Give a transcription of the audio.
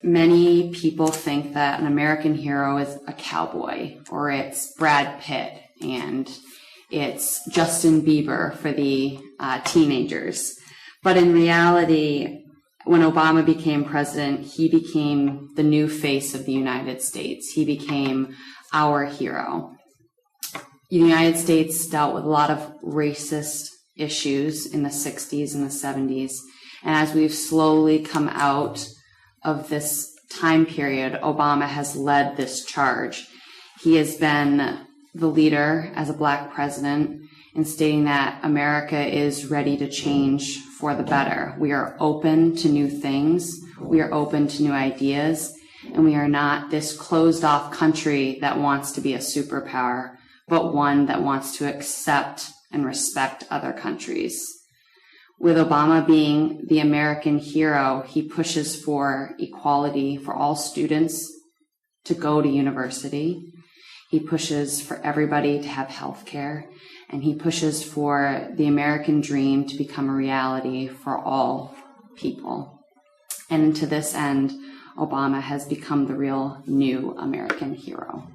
Many people think that an American hero is a cowboy, or it's Brad Pitt, and it's Justin Bieber for the teenagers. But in reality, when Obama became president, he became the new face of the United States. He became our hero. The United States dealt with a lot of racist issues in the 60s and the 70s. And as we've slowly come out of this time period, Obama has led this charge. He has been the leader as a Black president in stating that America is ready to change for the better. We are open to new things. We are open to new ideas. And we are not this closed off country that wants to be a superpower, but one that wants to accept and respect other countries. With Obama being the American hero, he pushes for equality for all students to go to university. He pushes for everybody to have health care, and he pushes for the American dream to become a reality for all people. And to this end, Obama has become the real new American hero.